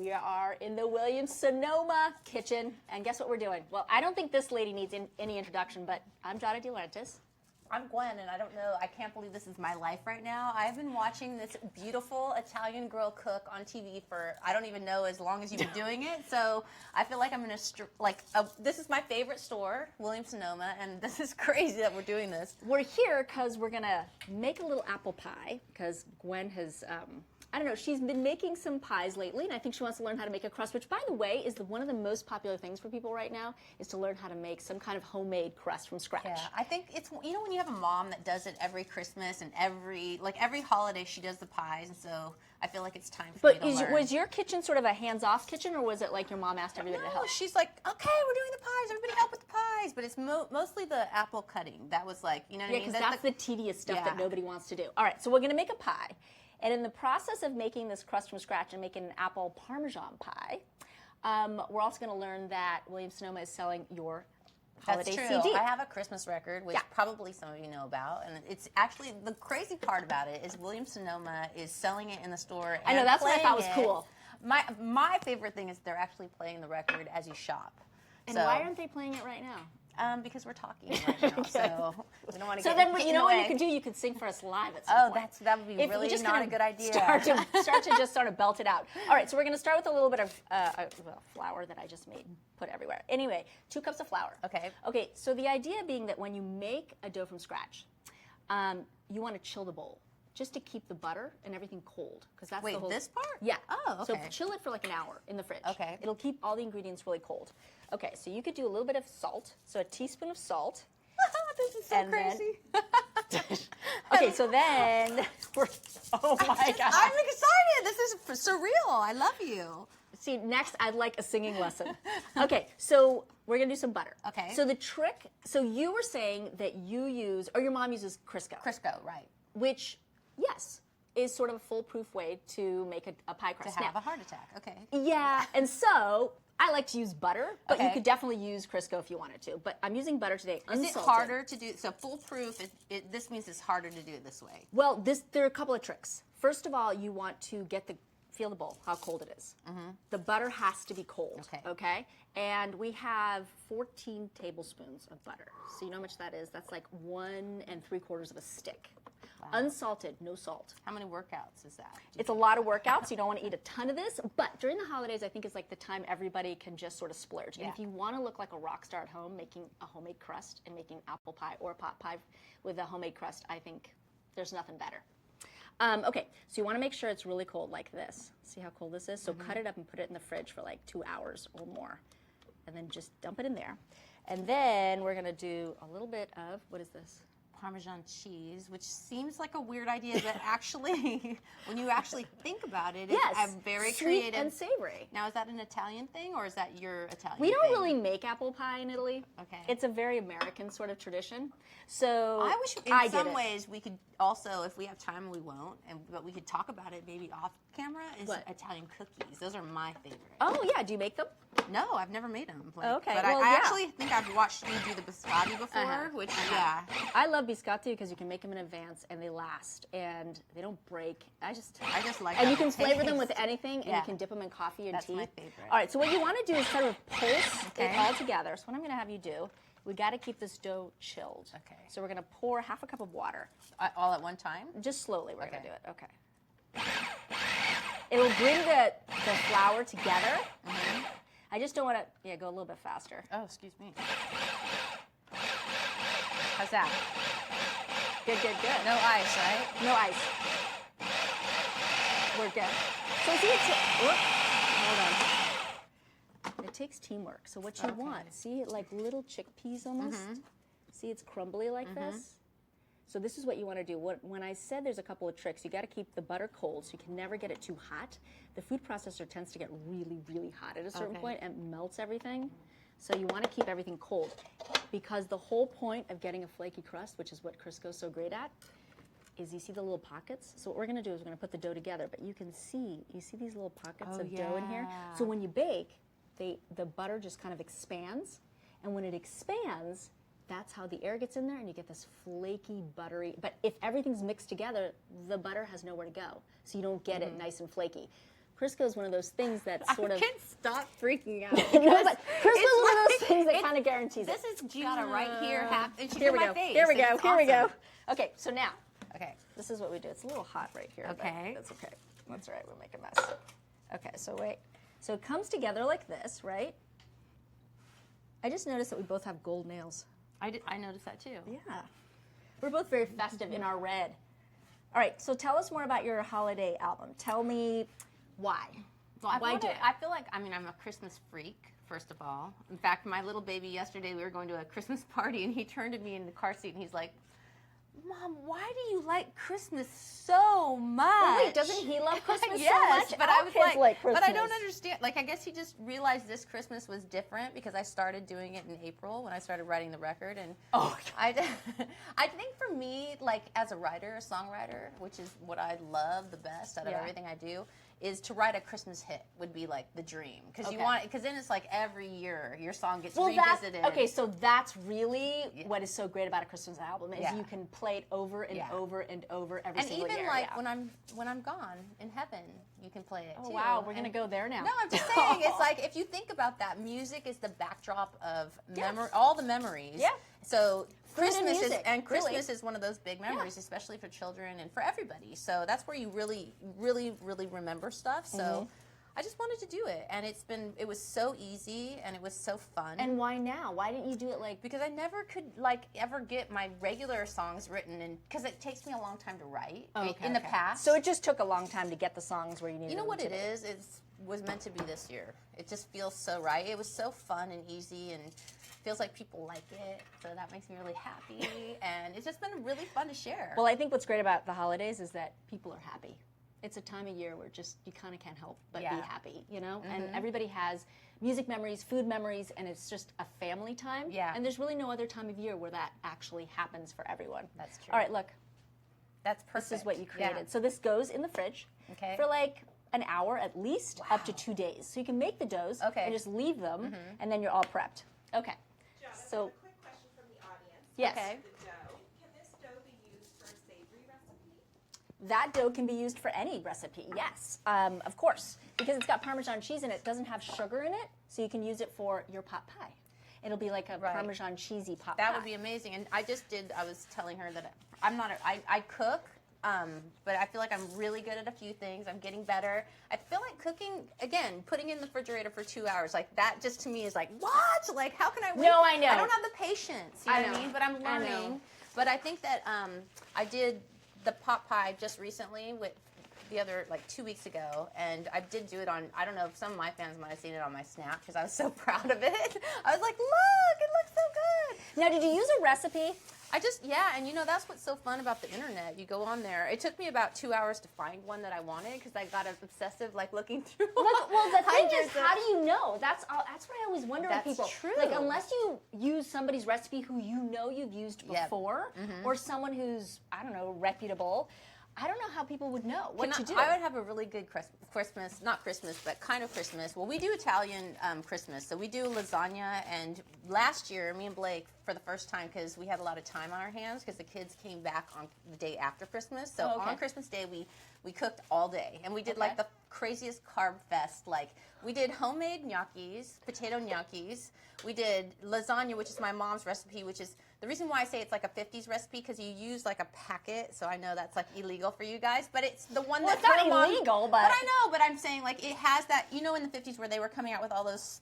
We are in the Williams-Sonoma kitchen, and guess what we're doing? Well, I don't think this lady needs any introduction, but I'm Giada de Laurentiis. I'm Gwen, and I can't believe this is my life right now. I've been watching this beautiful Italian girl cook on TV for, I don't even know, as long as you've been doing it. So I feel like I'm in this is my favorite store, Williams-Sonoma, and this is crazy that we're doing this. We're here because we're going to make a little apple pie, because Gwen has, I don't know, she's been making some pies lately, and I think she wants to learn how to make a crust, which, by the way, is one of the most popular things for people right now, is to learn how to make some kind of homemade crust from scratch. Yeah, I think it's, you know, when you have a mom that does it every Christmas and every holiday she does the pies, and so I feel like it's time for me to learn. Was your kitchen sort of a hands-off kitchen, or was it like your mom asked everybody to help? She's like, okay, we're doing the pies, everybody help with the pies, but it's mostly the apple cutting. That was like, you know what I mean? Yeah, because that's the tedious stuff that nobody wants to do. All right, so we're going to make a pie. And in the process of making this crust from scratch and making an apple Parmesan pie, we're also going to learn that Williams-Sonoma is selling your holiday That's true. CD. I have a Christmas record, which probably some of you know about. And it's actually, the crazy part about it is Williams-Sonoma is selling it in the store. I know, that's what I thought was cool. My favorite thing is they're actually playing the record as you shop. And why aren't they playing it right now? Because we're talking right now, so we don't want to So get then, you know what you could do? You could sing for us live at some point. That would be really not a good idea. Start to just sort of belt it out. All right, so we're going to start with a little bit of flour that I just made and put everywhere. Anyway, 2 cups of flour. Okay. Okay, so the idea being that when you make a dough from scratch, you want to chill the bowl, just to keep the butter and everything cold, because that's the whole. This part? Yeah. Oh, okay. So chill it for like an hour in the fridge. Okay. It'll keep all the ingredients really cold. Okay, so you could do a little bit of salt, so a teaspoon of salt. This is so crazy. Okay, so then oh my God. I'm excited. This is surreal. I love you. See, next I'd like a singing lesson. Okay, so we're gonna do some butter. Okay. So the trick, so you were saying that you use, or your mom uses Crisco. Crisco, right. Which, yes, is sort of a foolproof way to make a pie crust. To have a heart attack, okay. Yeah, and so I like to use butter, but you could definitely use Crisco if you wanted to. But I'm using butter today, unsalted. Is it harder to do, so foolproof, this means it's harder to do it this way? Well, there are a couple of tricks. First of all, you want to feel the bowl, how cold it is. Mm-hmm. The butter has to be cold, okay? And we have 14 tablespoons of butter. So you know how much that is? That's like 1 3/4 of a stick. Wow. Unsalted, no salt. How many workouts is that? It's a lot of workouts. You don't want to eat a ton of this, but during the holidays, I think is like the time everybody can just sort of splurge. And if you want to look like a rock star at home, making a homemade crust and making apple pie or pot pie with a homemade crust, I think there's nothing better. Okay, so you want to make sure it's really cold like this. See how cold this is? So cut it up and put it in the fridge for like 2 hours or more. And then just dump it in there. And then we're going to do a little bit of, what is this? Parmesan cheese, which seems like a weird idea, but actually, when you actually think about it, it's very creative. Sweet and savory. Now, is that an Italian thing, or is that your Italian We don't thing? really make apple pie in Italy. Okay. It's a very American sort of tradition. So I wish, in some ways, we could also, if we have time, we won't, but we could talk about it maybe off camera, is Italian cookies. Those are my favorite. Oh, yeah. Do you make them? No, I've never made them. Okay. But I actually think I've watched you do the biscotti before, which, I love biscotti because you can make them in advance and they last and they don't break. I just like and you can flavor them with anything and you can dip them in coffee and tea. That's my favorite. All right, so what you want to do is sort of pulse it all together. So what I'm going to have you do, we got to keep this dough chilled. Okay. So we're going to pour half a cup of water. All at one time? Just slowly we're going to do it. Okay. It'll bring the flour together. Mm-hmm. I just don't want to, go a little bit faster. Oh, excuse me. How's that? Good, good, good. No ice, right? No ice. We're good. So see, hold on. It takes teamwork. So what you want, see, like little chickpeas almost? Mm-hmm. See, it's crumbly like this? So this is what you want to do. When I said there's a couple of tricks, you got to keep the butter cold, so you can never get it too hot. The food processor tends to get really, really hot at a certain point and melts everything. So you want to keep everything cold, because the whole point of getting a flaky crust, which is what Crisco's so great at, is you see the little pockets. So what we're going to do is we're going to put the dough together, but you see these little pockets of dough in here? So when you bake, the butter just kind of expands, and when it expands, that's how the air gets in there and you get this flaky, buttery, but if everything's mixed together, the butter has nowhere to go. So you don't get it nice and flaky. Crisco is one of those things that sort of. I can't stop freaking out. No, but Crisco is one of those like- things that kind of guarantees This it. is Giada right here. And she's Here in we my go. face. Here we and go. it's Here we go. awesome. Okay, so now Okay. this is what we do. It's a little hot right here. but Okay. that's okay. That's all right. We'll make a mess. Okay, so wait. So it comes together like this, right? I just noticed that we both have gold nails. I noticed that too. Yeah. We're both very festive in our red. All right, so tell us more about your holiday album. Tell me why. Why do it? I feel like, I'm a Christmas freak, first of all. In fact, my little baby yesterday, we were going to a Christmas party, and he turned to me in the car seat, and he's like, Mom, why do you like Christmas so much? Oh, wait, doesn't he love Christmas yes, so much? but Our I was kids like but I don't Christmas. understand. Like, I guess he just realized this Christmas was different because I started doing it in April when I started writing the record. And I think for me, like, as a writer, a songwriter, which is what I love the best out of everything I do, is to write a Christmas hit would be like the dream, because then it's like every year your song gets revisited. So that's really what is so great about a Christmas album is you can play it over and over and over every single year. And even like when I'm gone in heaven, you can play it too. Oh wow, we're gonna go there now. No, I'm just saying, it's like if you think about that, music is the backdrop of all the memories. Yeah. So Food and Christmas music, Christmas is one of those big memories, especially for children and for everybody. So that's where you really, really, really remember stuff. So I just wanted to do it, and it was so easy and it was so fun. And why now? Why didn't you do it like? Because I never could ever get my regular songs written, and because it takes me a long time to write in the past. So it just took a long time to get the songs where you needed. You know them what to it be. is? It was meant to be this year. It just feels so right. It was so fun and easy, and feels like people like it. So that makes me really happy, and it's just been really fun to share. Well, I think what's great about the holidays is that people are happy. It's a time of year where just you kind of can't help but be happy, you know? And everybody has music memories, food memories, and it's just a family time. Yeah. And there's really no other time of year where that actually happens for everyone. That's true. All right, look. That's perfect. This is what you created. Yeah. So this goes in the fridge for like an hour at least, up to 2 days. So you can make the doughs and just leave them, and then you're all prepped. Okay. Giada, So, a quick question from the audience. yes. Okay. The dough. Can this dough be used for a savory recipe? That dough can be used for any recipe, yes, of course. Because it's got Parmesan cheese in it, it doesn't have sugar in it, so you can use it for your pot pie. It'll be like a Parmesan cheesy pot pie. That would be amazing. And I was telling her that I cook, but I feel like I'm really good at a few things. I'm getting better. I feel like cooking, again, putting in the refrigerator for 2 hours, like that just to me is like, what? Like, how can I wait? No, I know. I don't have the patience, you know what I mean? But I'm I know. learning. But I think that I did the pot pie just recently with the other, like 2 weeks ago, and I did do it on, I don't know if some of my fans might have seen it on my Snap, because I was so proud of it. I was like, look, it looks so good. Now, did you use a recipe? And you know, that's what's so fun about the internet. You go on there. It took me about 2 hours to find one that I wanted, because I got obsessive, like, looking through. Well, the thing is, hundreds of- how do you know? That's what I always wonder with That's people. true. Like, unless you use somebody's recipe who you know you've used before, or someone who's, I don't know, reputable, I don't know how people would know what to do. I would have a really good Christmas, not Christmas, but kind of Christmas. Well, we do Italian Christmas, so we do lasagna. And last year, me and Blake, for the first time, because we had a lot of time on our hands, because the kids came back on the day after Christmas. So on Christmas Day, we cooked all day, and we did like the craziest carb fest. Like, we did homemade gnocchis, potato gnocchis. We did lasagna, which is my mom's recipe, which is the reason why I say it's like a 50s recipe, because you use like a packet. So I know that's like illegal for you guys, but it's the one Well, that it's not her mom- illegal, But I know, but I'm saying like it has that, you know, in the 50s where they were coming out with all those,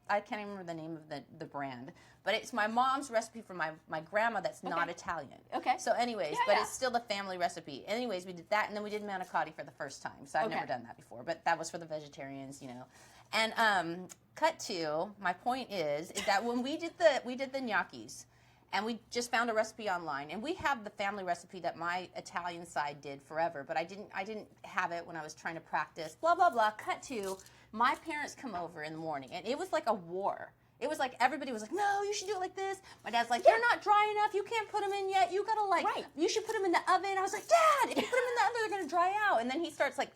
I can't even remember the name of the brand, but it's my mom's recipe from my grandma that's not Italian. Okay. So anyways, it's still the family recipe. Anyways, we did that, and then we did manicotti for the first time. So I've never done that before, but that was for the vegetarians, you know. And cut to, my point is that when we did the gnocchis, and we just found a recipe online, and we have the family recipe that my Italian side did forever, but I didn't have it when I was trying to practice, blah, blah, blah. Cut to, my parents come over in the morning, and it was like a war. It was like everybody was like, no, you should do it like this. My dad's like, they're not dry enough. You can't put them in yet. You gotta you should put them in the oven. I was like, Dad, if you put them in the oven, they're gonna dry out. And then he starts like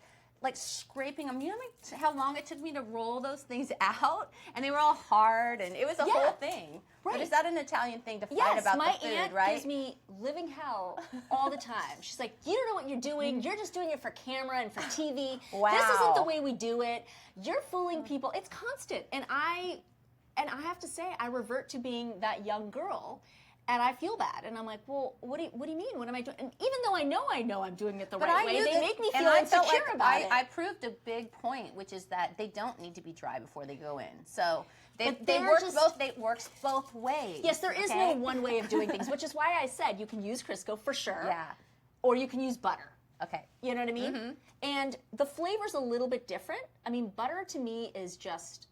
like scraping them. You know how long it took me to roll those things out? And they were all hard, and it was a whole thing. Right. But is that an Italian thing to fight Yes, about my the food, aunt right? gives me living hell all the time. She's like, you don't know what you're doing. You're just doing it for camera and for TV. Wow. This isn't the way we do it. You're fooling people. It's constant. And I have to say, I revert to being that young girl. And I feel bad, and I'm like, well, what do you mean? What am I doing? And even though I know I'm doing it the right way, they make me feel insecure about it. I proved a big point, which is that they don't need to be dry before they go in. So they works both ways. Yes, there is no one way of doing things, which is why I said you can use Crisco for sure. Yeah. Or you can use butter. Okay. You know what I mean? Mm-hmm. And the flavor's a little bit different. I mean, butter to me is just,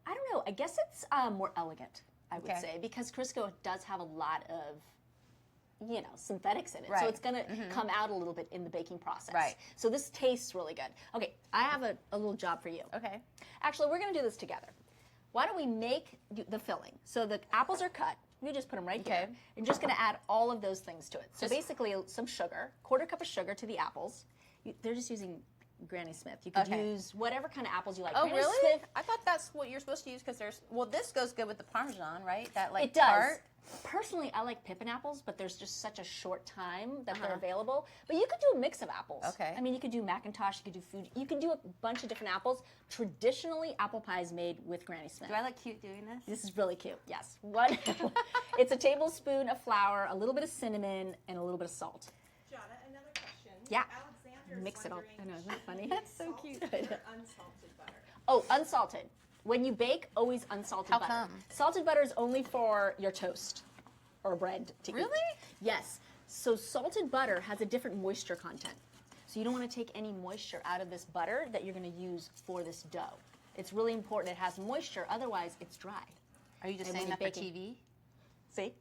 I don't know, I guess it's more elegant. I would say, because Crisco does have a lot of, synthetics in it. Right. So it's going to come out a little bit in the baking process. Right. So this tastes really good. Okay, I have a little job for you. Okay. Actually, we're going to do this together. Why don't we make the filling? So the apples are cut. We just put them right here. You're just going to add all of those things to it. So basically some sugar, quarter cup of sugar to the apples. They're just using Granny Smith. You could use whatever kind of apples you like. Oh, Granny really? Smith, I thought that's what you're supposed to use because this goes good with the Parmesan, right? That it does. tart. Personally, I like pippin apples, but there's just such a short time that they're available. But you could do a mix of apples. Okay. I mean, you could do Macintosh, you could do food, you can do a bunch of different apples. Traditionally, apple pie is made with Granny Smith. Do I look cute doing this? This is really cute, yes. It's a tablespoon of flour, a little bit of cinnamon, and a little bit of salt. Giada, another question. Yeah. Alexander's Mix it all. wondering, I know, isn't that funny? That's so cute. salted or unsalted butter? Oh, unsalted. When you bake, always unsalted How butter. come? Salted butter is only for your toast or bread to eat. Really? Yes. So salted butter has a different moisture content. So you don't want to take any moisture out of this butter that you're going to use for this dough. It's really important it has moisture, otherwise it's dry. Are you just And saying when that for you're TV? See?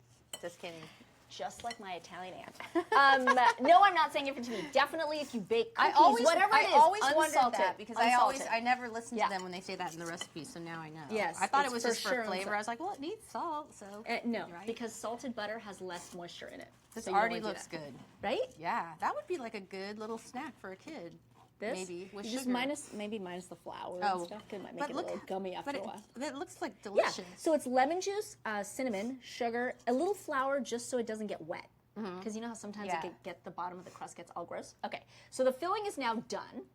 Just kidding. Just like my Italian aunt. No, I'm not saying it for TV. Definitely if you bake cookies, I always whatever it is, wondered unsalted. that because Unsalted. I never listened Yeah. to them when they say that in the recipe, so now I know. Yes, I thought it's it was for just sure for flavor. unsalted. I was like, well, it needs salt, so. No, Right? because salted butter has less moisture in it. This So you don't already wanna do looks that. good. Right? Yeah, that would be like a good little snack for a kid. This? Maybe with You sugar. just minus the flour and stuff. It might make it a little gummy after a while. It looks like Yeah. delicious. So it's lemon juice, cinnamon, sugar, a little flour just so it doesn't get wet. Because you know how sometimes Yeah. it can get the bottom of the crust gets all gross. Okay. So the filling is now done.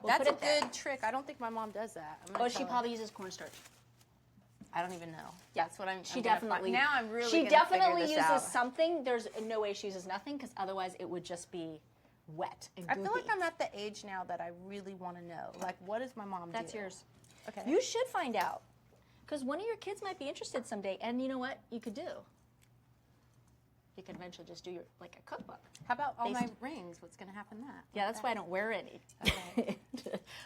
We'll That's put a it there. good trick. I don't think my mom does that. I'm gonna Oh, she tell her. probably uses cornstarch. I don't even know. Yeah. That's what I'm. She I'm gonna definitely. Find. Now I'm really. She gonna definitely figure this uses out. something. There's no way she uses nothing because otherwise it would just be wet and I feel like goopy. I'm at the age now that I really want to know. Like, what does my mom do? That's yours. Okay. You should find out because one of your kids might be interested someday. And you know what you could do? You could eventually just do a cookbook. How about all my Based- rings? What's going to happen to that? Yeah, that's why I don't wear any. Okay.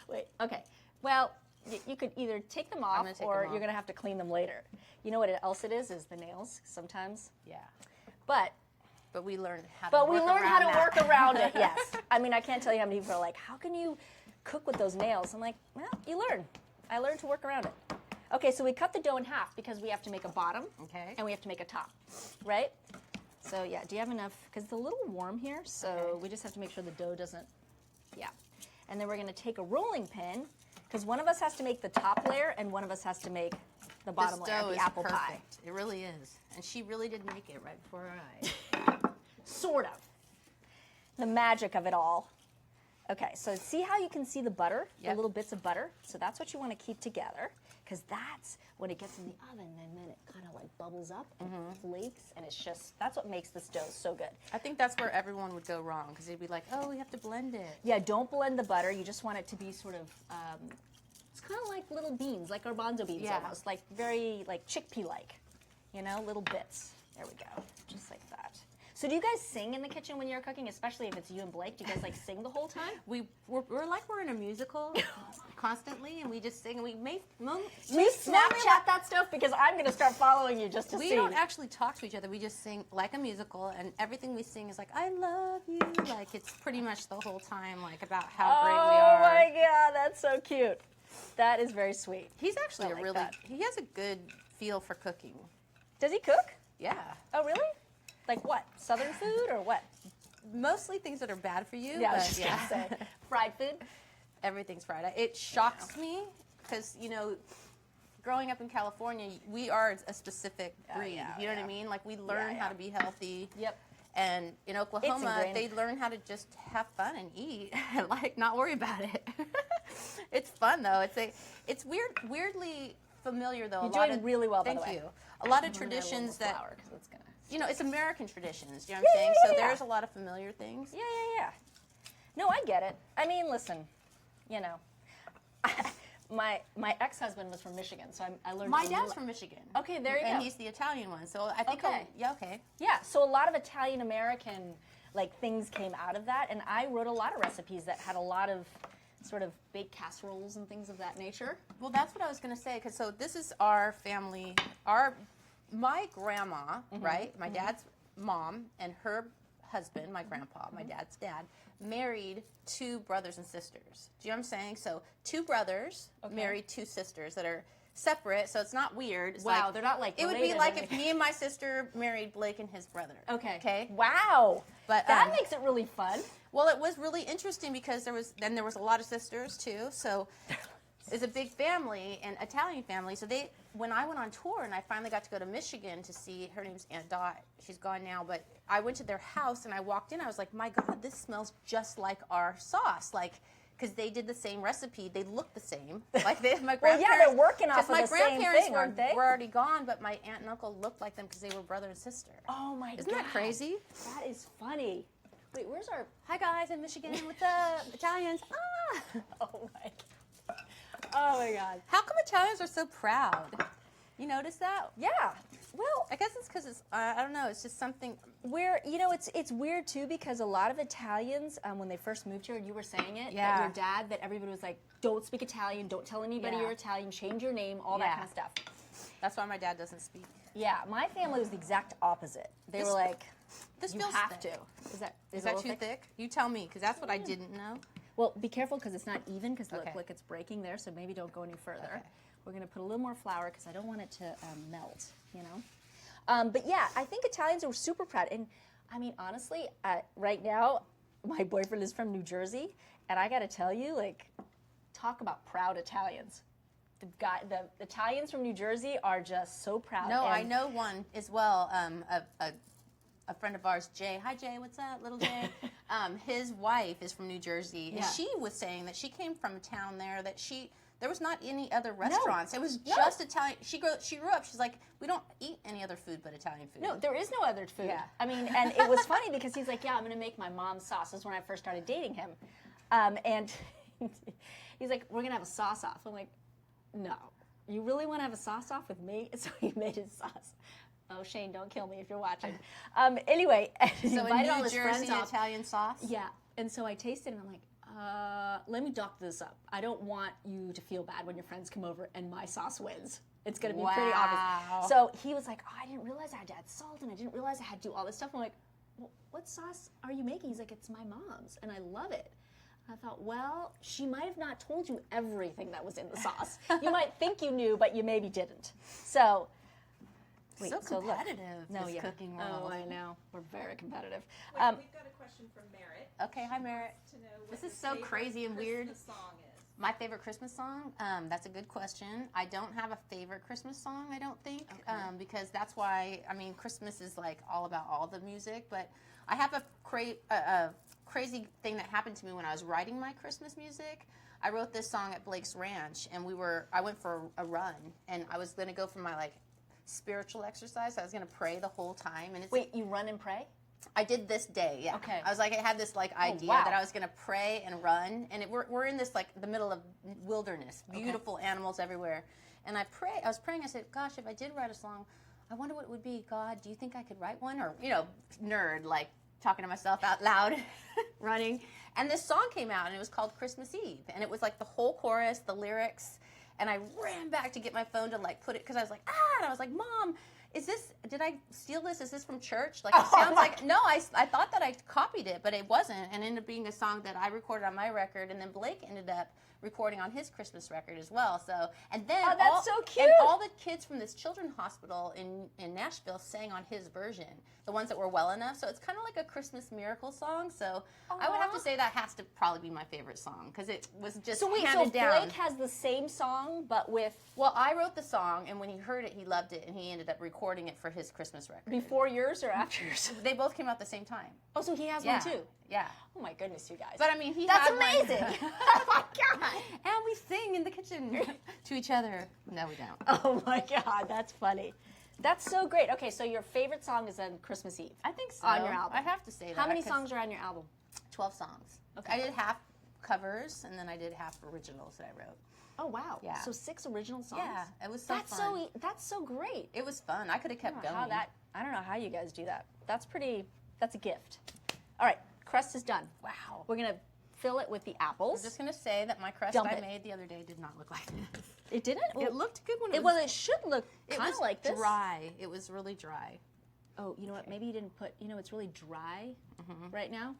Wait. Okay. Well, you could either take them off gonna take or them you're off. going to have to clean them later. You know what else it is the nails sometimes. Yeah. But we learned how to But we work learned how to around that. work around it, yes. I mean, I can't tell you how many people are like, how can you cook with those nails? I'm like, well, you learn. I learned to work around it. Okay, so we cut the dough in half because we have to make a bottom Okay. and we have to make a top, right? So yeah, do you have enough? Because it's a little warm here, so Okay. we just have to make sure the dough doesn't, yeah. And then we're going to take a rolling pin because one of us has to make the top layer and one of us has to make the bottom This layer, dough the is apple perfect. pie. It really is. And she really did make it right before our eyes. Sort of. The magic of it all. Okay, so see how you can see the butter, the Yep. little bits of butter? So that's what you want to keep together because that's when it gets in the oven and then it kind of like bubbles up and flakes and it's just, that's what makes this dough so good. I think that's where everyone would go wrong because they'd be like, oh, we have to blend it. Yeah, don't blend the butter. You just want it to be sort of, it's kind of like little beans, like garbanzo beans Yeah. almost, like very like chickpea-like, you know, little bits. There we go, just like that. So do you guys sing in the kitchen when you're cooking, especially if it's you and Blake? Do you guys like sing the whole time? We're like we're in a musical constantly, and we just sing. And we You Snapchat. Snapchat that stuff because I'm going to start following you just to We see. don't actually talk to each other. We just sing like a musical, and everything we sing is like, I love you. Like, it's pretty much the whole time, like, about how great we Oh are. my God, that's so cute. That is very sweet. He's actually I a like really, that. he has a good feel for cooking. Does he cook? Yeah. Oh, really? Like what? Southern food or what? Mostly things that are bad for you. Yeah, I was but just gonna say. Fried food? Everything's fried. It shocks me because, you know, growing up in California, we are a specific breed. You know what I mean? Like, we learn how to be healthy. Yep. And in Oklahoma, they learn how to just have fun and eat and, like, not worry about it. It's fun, though. It's weirdly familiar, though. You're doing really well, by the way. Thank you. A lot of traditions that, you know, it's American traditions. You know what I'm saying? So there's a lot of familiar things. Yeah. No, I get it. I mean, listen, you know, my ex-husband was from Michigan, so I learned. My dad's from Michigan. Okay, there you go. And he's the Italian one, so I think. Okay. Yeah, so a lot of Italian American things came out of that, and I wrote a lot of recipes that had a lot of sort of baked casseroles and things of that nature. Well, that's what I was going to say, because so this is our family. My grandma, right? My dad's mom and her husband, my grandpa, my dad's dad, married 2 brothers and sisters. Do you know what I'm saying? So 2 brothers married 2 sisters that are separate, so it's not weird. It's wow, they're not like it would be like if me and my sister married Blake and his brother. Okay. Wow. But that makes it really fun. Well, it was really interesting because there was a lot of sisters too. So it's a big family, and Italian family. So when I went on tour and I finally got to go to Michigan to see, her name's Aunt Dot. She's gone now, but I went to their house and I walked in. I was like, my God, this smells just like our sauce. Like, because they did the same recipe. They look the same. Like my grandparents. Well, yeah, they're working off of the same thing, aren't they? Were already gone, but my aunt and uncle looked like them because they were brother and sister. Oh my God. Isn't that crazy? That is funny. Wait, where's our... Hi guys in Michigan with the Italians. Ah! Oh my God. Oh my God. How come Italians are so proud? You notice that? Yeah. Well, I guess it's because it's, I don't know, it's just something. Where, you know, it's weird too, because a lot of Italians, when they first moved here, and you were saying it, that your dad, that everybody was like, don't speak Italian, don't tell anybody you're Italian, change your name, all that kind of stuff. That's why my dad doesn't speak. Yeah, my family was the exact opposite. They were like, this you feels have thick. to. Is that too thick? You tell me, because that's what I didn't know. Well, be careful because it's not even, because look, it's breaking there, so maybe don't go any further. Okay. We're going to put a little more flour because I don't want it to melt, you know? But yeah, I think Italians are super proud. And I mean, honestly, right now, my boyfriend is from New Jersey, and I got to tell you, like, talk about proud Italians. The Italians from New Jersey are just so proud. No, I know one as well. A friend of ours, Jay. Hi, Jay. What's up, little Jay? His wife is from New Jersey, and she was saying that she came from a town there that there was not any other restaurants. It was just Italian. She grew up. She's like, we don't eat any other food but Italian food. No, there is no other food. Yeah. I mean, and it was funny because he's like, yeah, I'm going to make my mom's sauce. This is when I first started dating him. And he's like, we're going to have a sauce off. I'm like, no. You really want to have a sauce off with me? So he made his sauce. Oh, Shane, don't kill me if you're watching. Anyway, he so invited a all New his Jersey friends Italian sauce? Yeah. And so I tasted it and I'm like, let me dock this up. I don't want you to feel bad when your friends come over and my sauce wins. It's going to be pretty obvious. So he was like, oh, I didn't realize I had to add salt, and I didn't realize I had to do all this stuff. I'm like, well, what sauce are you making? He's like, it's my mom's, and I love it. I thought, well, she might have not told you everything that was in the sauce. You might think you knew, but you maybe didn't. So, wait, so competitive, look. this cooking world. Oh, I know. We're very competitive. Wait, we've got a question from Merritt. Okay, hi, Merritt. To know what This is your so favorite crazy and weird. Christmas song is. My favorite Christmas song? That's a good question. I don't have a favorite Christmas song, I don't think, because that's why, I mean, Christmas is like all about all the music, but I have a crazy thing that happened to me when I was writing my Christmas music. I wrote this song at Blake's Ranch, and I went for a run, and I was going to go for my, like, spiritual exercise. I was going to pray the whole time. And Wait, you run and pray? I did this day, yeah. Okay. I was like, I had this like idea that I was going to pray and run, and we're in this like the middle of wilderness, beautiful animals everywhere. And I was praying. I said, gosh, if I did write a song, I wonder what it would be. God, do you think I could write one? Or nerd, like talking to myself out loud, running. And this song came out, and it was called Christmas Eve, and it was like the whole chorus, the lyrics. And I ran back to get my phone to like put it, because I was like, and I was like, Mom, did I steal this? Is this from church? Like, it sounds like, no, I thought that I copied it, but it wasn't. And it ended up being a song that I recorded on my record, and then Blake ended up recording on his Christmas record as well. So, and then that's so cute. And all the kids from this children's hospital in Nashville sang on his version, the ones that were well enough. So it's kind of like a Christmas miracle song. So I would have to say that has to probably be my favorite song because it was just handed down. Blake has the same song, but with... Well, I wrote the song, and when he heard it, he loved it, and he ended up recording it for his Christmas record. Before yours or after yours? They both came out at the same time. Oh, so he has one too? Yeah. Oh my goodness, you guys. But I mean, That's had amazing. One. Oh my God. And we sing in the kitchen to each other. No, we don't. Oh my God, that's funny. That's so great. Okay, so your favorite song is on Christmas Eve. I think so. On your album. I have to say that. How many songs are on your album? 12 songs. Okay. I did half covers, and then I did half originals that I wrote. Oh wow. Yeah. So 6 original songs. Yeah, it was so fun. That's so great. It was fun. I could have kept going. I don't know how you guys do that. That's a gift. All right, crust is done. Wow. We're gonna fill it with the apples. I'm just gonna say that my crust Dump I it. made the other day did not look like this. It didn't? It looked good when it It should look it kind was of like this. dry. It was really dry. Oh, you know what? Maybe you didn't put, it's really dry right now.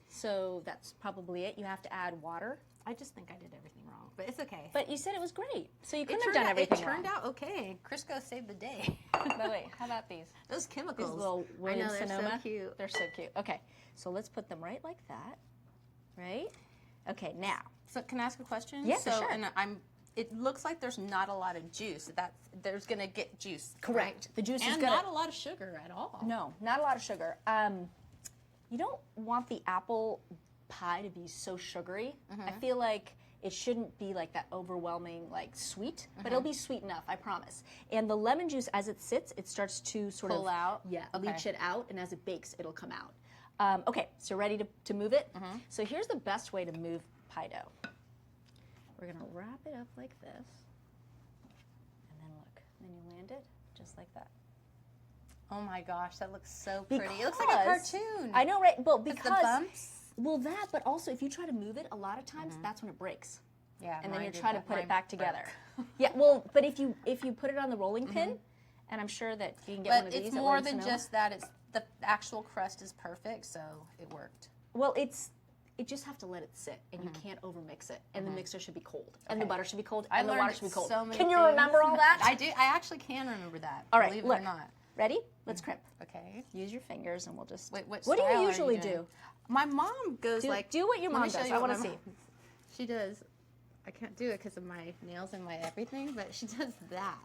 So that's probably it. You have to add water. I just think I did everything wrong, but it's okay. But you said it was great. So you couldn't have done everything It turned wrong. out okay. Crisco saved the day. By the way, how about these? Those chemicals. These little William they're Sonoma. so cute. They're so cute. Okay, so let's put them right like that. Right? Okay, now. So can I ask a question? Yeah, for so, sure. And it looks like there's not a lot of juice. There's gonna get juice. Correct. The juice is And gonna... not a lot of sugar at all. No, not a lot of sugar. You don't want the apple pie to be so sugary. I feel like it shouldn't be like that overwhelming, like sweet, but it'll be sweet enough, I promise. And the lemon juice, as it sits, it starts to sort Pull of out? Yeah, Okay. leach it out, and as it bakes, it'll come out. Okay, so ready to move it? So here's the best way to move pie dough. We're gonna wrap it up like this, and then look, then you land it just like that. Oh my gosh, that looks so pretty. It looks like a Because- cartoon. I know, right? Well, With because the bumps. well, that, but also if you try to move it, a lot of times that's when it breaks. Yeah. And then mine you're did trying to that. put Mine it back broke. together. Yeah, well, but if you put it on the rolling pin, and I'm sure that you can get one But of these. it's at more Williams than Sonoma. just that. It's the actual crust is perfect, so it worked. Well, you just have to let it sit, and you can't overmix it. And the mixer should be cold, and the butter should be cold, and the water should be cold. So many Can you things. remember all that? I do. I actually can remember that. All right, believe look. it or not. Ready? Let's crimp. Okay. Use your fingers, and we'll just. Wait, what do style you are usually doing? do? My mom goes Do what your Let mom me show does. you I what want to my see. mom- She does. I can't do it because of my nails and my everything, but she does that.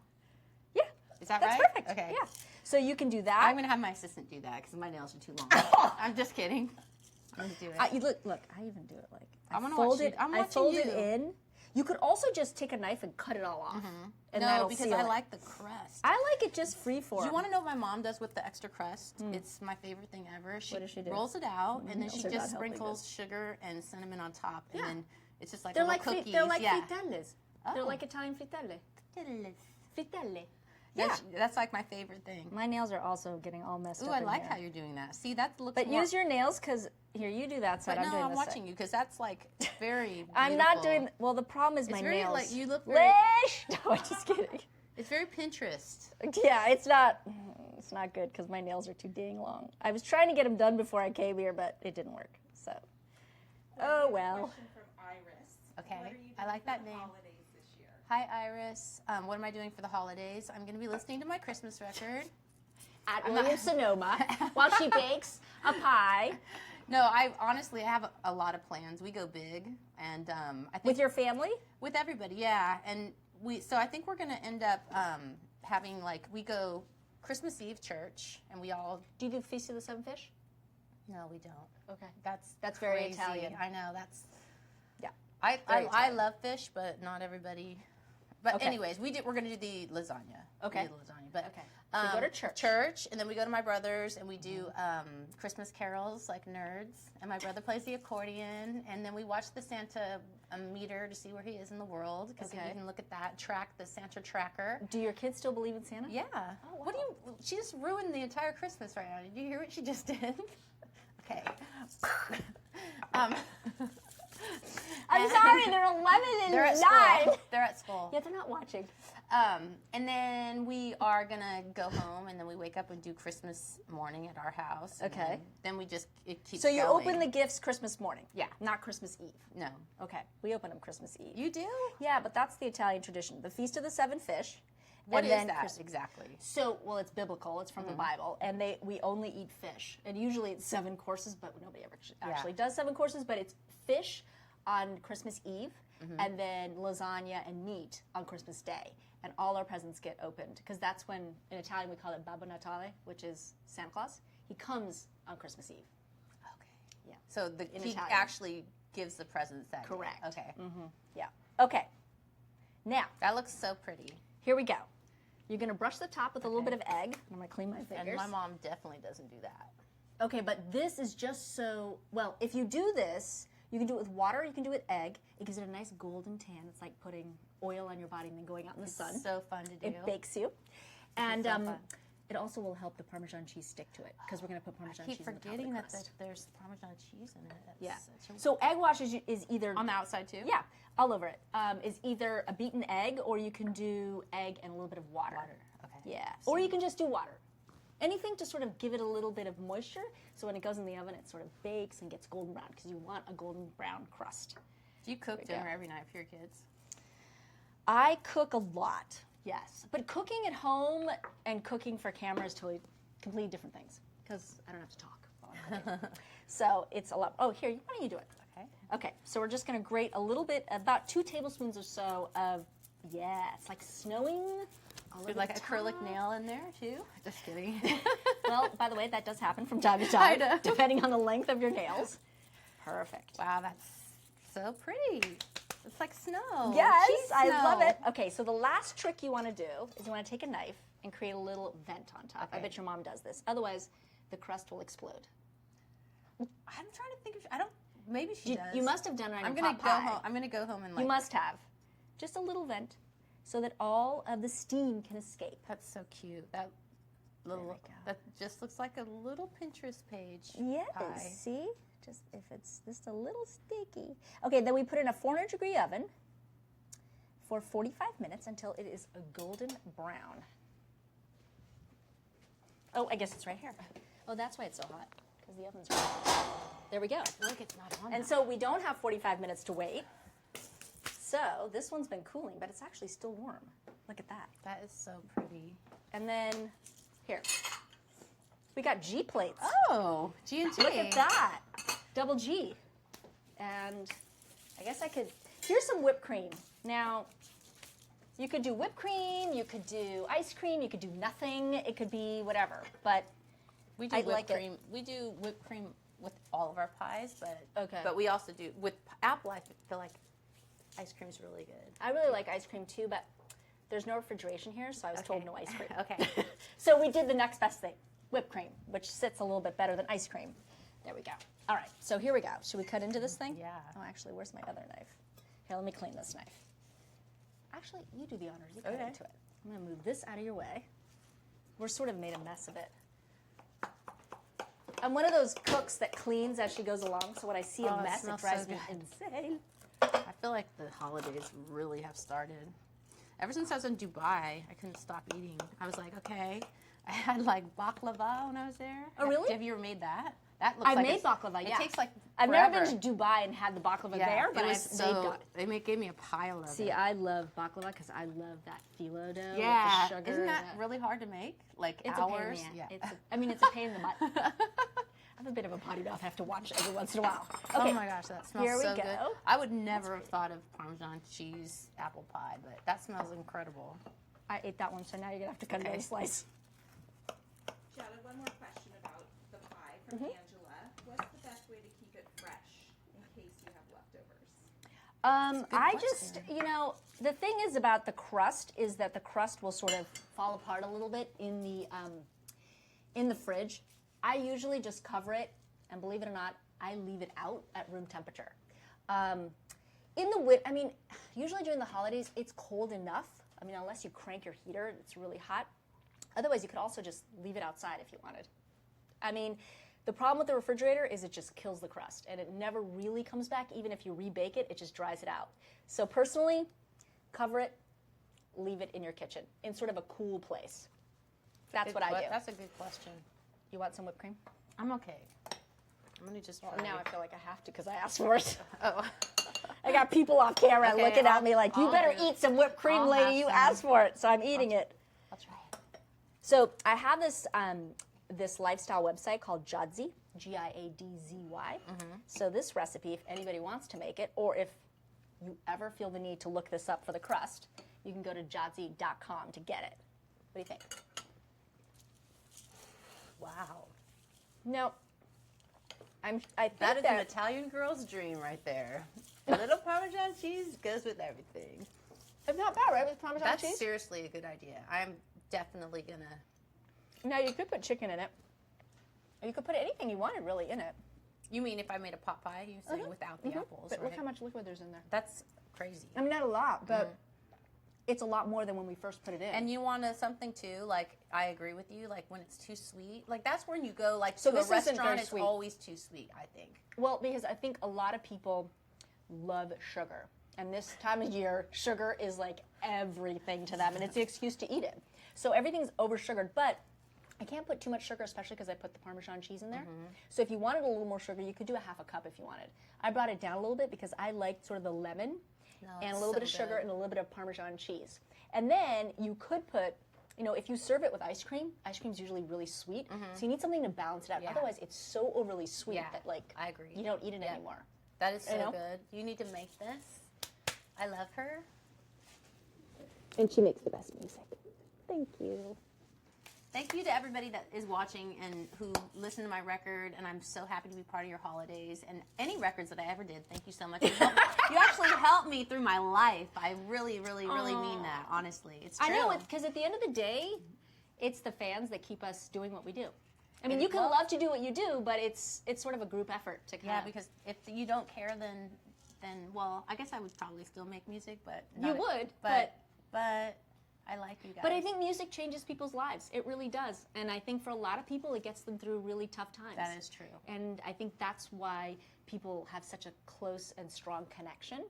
Yeah. Is that That's right? perfect. Okay. Yeah. So you can do that. I'm gonna have my assistant do that because my nails are too long. I'm just kidding. I'm gonna do it. Look. I even do it like I'm gonna fold watch you- it. I'm I watching fold you. it in. You could also just take a knife and cut it all off, and no, that'll because seal I it. like the crust. I like it just free form. Do you want to know what my mom does with the extra crust? It's my favorite thing ever. She, What does she do? rolls it out, and then she nails are not just helping sprinkles sugar and cinnamon on top, and then it's just like They're little like cookies. they're like yeah. frittelles. They're Oh. like Italian frittelle. Frittelle. Yeah. Yeah. That's like my favorite thing. My nails are also getting all messed Ooh, up. I in like here. how you're doing that. See, that looks But more... use your nails, because here, you do that side. But I'm no, doing I'm this watching side. you because that's like very I'm not beautiful. doing. Well, the problem is my It's very, nails. like, you look very- Lish! No, I'm just kidding. It's very Pinterest. Yeah, it's not. It's not good because my nails are too dang long. I was trying to get them done before I came here, but it didn't work. So, oh well. Question from Iris. Okay, What are you I doing like for that the name. holidays this year? Hi, Iris. What am I doing for the holidays? I'm going to be listening to my Christmas record. At Williams Sonoma, while she bakes a pie No, I honestly have a lot of plans. We go big, and I think with your family. with everybody, yeah. And so I think we're going to end up having we go Christmas Eve church, and we all. Do you do Feast of the Seven Fish? No, we don't. Okay. That's very crazy. Italian. I know that's. Yeah. I Very love fish, but not everybody. But Okay. anyways, we're going to do the lasagna. Okay. We do the lasagna, but Okay. So you go to church. Church, and then we go to my brother's, and we do Christmas carols like nerds. And my brother plays the accordion, and then we watch the Santa meter to see where he is in the world, because Okay. you can look at that, track the Santa tracker. Do your kids still believe in Santa? Yeah. Oh, What do you? She just ruined the entire Christmas right now. Did you hear what she just did? Okay. I'm sorry, they're 11 and They're at 9. school. They're at school. Yeah, they're not watching. And then we are gonna go home, and then we wake up and do Christmas morning at our house. and Okay. Then we just it keeps. So you going. open the gifts Christmas morning? Yeah. Not Christmas Eve? No. Okay, we open them Christmas Eve. You do? Yeah, but that's the Italian tradition. The Feast of the Seven Fish. What and is then that Christ- exactly? So, well, it's biblical. It's from the Bible, and we only eat fish. And usually it's 7 courses, but nobody ever actually does 7 courses. But it's fish on Christmas Eve, and then lasagna and meat on Christmas Day. And all our presents get opened because that's when, in Italian, we call it Babbo Natale, which is Santa Claus. He comes on Christmas Eve. Okay. Yeah. So he Italian. actually gives the presents that day. Correct. Okay. Yeah. Okay. Now, That looks so pretty. here we go. You're going to brush the top with a little bit of egg. I'm going to clean my fingers. And my mom definitely doesn't do that. Okay, but this is just so, well, if you do this, you can do it with water, you can do it with egg. It gives it a nice golden tan. It's like putting oil on your body and then going out in the sun. So fun to do. It bakes you. And so fun. it also will help the Parmesan cheese stick to it because we're going to put Parmesan I keep cheese on the top of forgetting the that crust. there's Parmesan cheese in it. That's Yeah. such a- So egg wash is either... on the outside too? Yeah, all over it. Is either a beaten egg or you can do egg and a little bit of water. Okay. Yeah, or you can just do water. Anything to sort of give it a little bit of moisture so when it goes in the oven it sort of bakes and gets golden brown because you want a golden brown crust. Do you cook we go. dinner every night for your kids? I cook a lot, yes. But cooking at home and cooking for camera is completely different things because I don't have to talk while I'm cooking. So it's a lot. Oh, here, why don't you do it? Okay. Okay, so we're just going to grate a little bit, about 2 tablespoons or so of, it's like snowing. With like acrylic nail in there too? Just kidding. Well, by the way, that does happen from time to I time, know. depending on the length of your nails. Perfect. Wow, that's so pretty. It's like snow. Yes, Cheese I snow. love it. Okay, so the last trick you want to do is you want to take a knife and create a little vent on top. I Okay. bet your mom does this. Otherwise, the crust will explode. I'm trying to think of. I don't. Maybe she does. You must have done it on I'm your gonna pot go pie. home. I'm gonna go home and like. You must have. Just a little vent so that all of the steam can escape. That's so cute. That little. go. That just looks like a little Pinterest page. Yes, Pie. see? Just if it's just a little sticky. Okay, then we put it in a 400-degree oven for 45 minutes until it is a golden brown. Oh, I guess it's right here. Oh, that's why it's so hot, because the oven's right. There we go. Look, it's not on. And so we don't have 45 minutes to wait. So this one's been cooling, but it's actually still warm. Look at that. That is so pretty. And then, here. We got G plates. Oh, G&G. Look at that. Double G. And I guess I could, here's some whipped cream. Now, you could do whipped cream, you could do ice cream, you could do nothing. It could be whatever. But We do I whipped like it. cream. We do whipped cream with all of our pies, but Okay. But we also do with apple. I feel like ice cream's really good. I really like ice cream too, but there's no refrigeration here, so I was told no ice cream. Okay. So we did the next best thing, whipped cream, which sits a little bit better than ice cream. There we go. All right, so here we go. Should we cut into this thing? Yeah. Oh, actually, where's my other knife? Here, let me clean this knife. Actually, you do the honors. You cut Okay. into it. I'm going to move this out of your way. We're sort of made a mess of it. I'm one of those cooks that cleans as she goes along, so when I see Oh, a it mess, it smells drives so me good. insane. I feel like the holidays really have started. Ever since I was in Dubai, I couldn't stop eating. I was like, okay. I had like baklava when I was there. Oh, really? Have you ever made that? That looks I've like made baklava, yeah. It takes like I've forever. never been to Dubai and had the baklava there, but it was I've made it. They gave me a pile of See, it. I love baklava because I love that phyllo dough Yeah, with the sugar. isn't that and really hard to make? Like It's hours? a pain in the ass. Yeah. I mean, it's a pain in the butt. I'm a bit of a potty mouth. I have to watch every once in a while. Okay. Oh my gosh, that smells Here we so go. good. I would never have thought of Parmesan cheese apple pie, but that smells incredible. I ate that one, so now you're gonna have to cut Okay. another slice. Giada, one more question about the pie from Mm-hmm. Angela. What's the best way to keep it fresh in case you have leftovers? I question. just, the thing is about the crust is that the crust will sort of fall apart a little bit in the fridge. I usually just cover it, and believe it or not, I leave it out at room temperature. Usually during the holidays, it's cold enough. I mean, unless you crank your heater, it's really hot. Otherwise, you could also just leave it outside if you wanted. I mean, the problem with the refrigerator is it just kills the crust, and it never really comes back. Even if you rebake it, it just dries it out. So personally, cover it, leave it in your kitchen in sort of a cool place? That's what I do. That's a good question. You want some whipped cream? I'm okay. I'm gonna just try. Now I feel like I have to because I asked for it. Oh. I got people off camera Okay, looking at me like, you I'll better do it. eat some whipped cream, I'll lady. have You some. asked for it, so I'm eating it. I'll try it. So I have this this lifestyle website called Giadzy, Giadzy. So this recipe, if anybody wants to make it, or if you ever feel the need to look this up for the crust, you can go to giadzy.com to get it. What do you think? Wow. No. I think That is an Italian girl's dream right there. A little Parmesan cheese goes with everything. it's not bad, right? With Parmesan That's cheese. seriously a good idea. I'm definitely gonna. Now you could put chicken in it. Or you could put anything you wanted really in it. You mean if I made a pot pie? You say without the apples, But right? look how much liquid there's in there. That's crazy. I mean, not a lot, but it's a lot more than when we first put it in. And you want something too, like I agree with you, like when it's too sweet, like that's when you go like So to a this isn't very restaurant, it's sweet. always too sweet, I think. Well, because I think a lot of people love sugar. And this time of year, sugar is like everything to them, and it's the excuse to eat it. So everything's over sugared, but I can't put too much sugar, especially because I put the Parmesan cheese in there. So if you wanted a little more sugar, you could do a half a cup if you wanted. I brought it down a little bit because I liked sort of the lemon and a little bit of sugar and a little bit of Parmesan cheese. And then you could put, you know, if you serve it with ice cream's usually really sweet. So you need something to balance it out. Yeah. Otherwise, it's so overly sweet Yeah, that like I agree. you don't eat it anymore. That is so You know? good. You need to make this. I love her. And she makes the best music. Thank you. Thank you to everybody that is watching and who listened to my record, and I'm so happy to be part of your holidays and any records that I ever did. Thank you so much. You actually helped me through my life. I really, really, really mean that, honestly. It's true. I know, because at the end of the day, it's the fans that keep us doing what we do. I mean, And you can well- love to do what you do, but it's sort of a group effort to kind Yeah, of... because if you don't care, then well, I guess I would probably still make music, but You not- would, but I like you guys. But I think music changes people's lives. It really does. And I think for a lot of people, it gets them through really tough times. That is true. And I think that's why people have such a close and strong connection,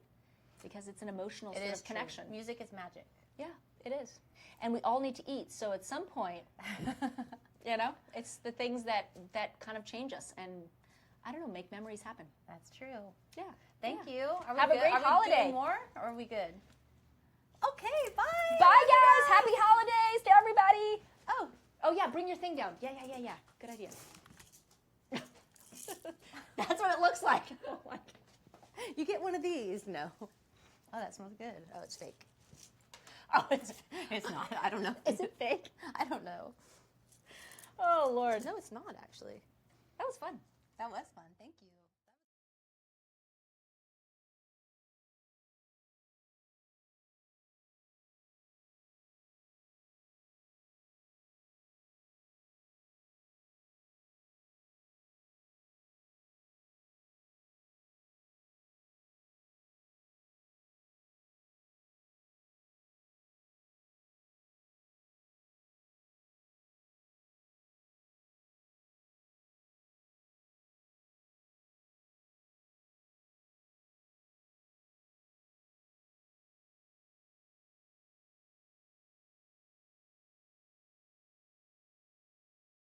because it's an emotional It sort is of connection. True. Music is magic. Yeah, it is. And we all need to eat. So at some point, you know, it's the things that kind of change us and, I don't know, make memories happen. That's true. Yeah. Thank yeah. you. Are we Have a good? great are we holiday. doing more, or are we good? Okay, bye. Bye, guys. Happy holidays to everybody. Oh, Oh, yeah, bring your thing down. Yeah. Good idea. That's what it looks like. Oh, my God. you get one of these. No. Oh, that smells good. Oh, it's fake. Oh, It's not. I don't know. is it fake? I don't know. Oh, Lord. No, it's not actually. That was fun. That was fun. Thank you.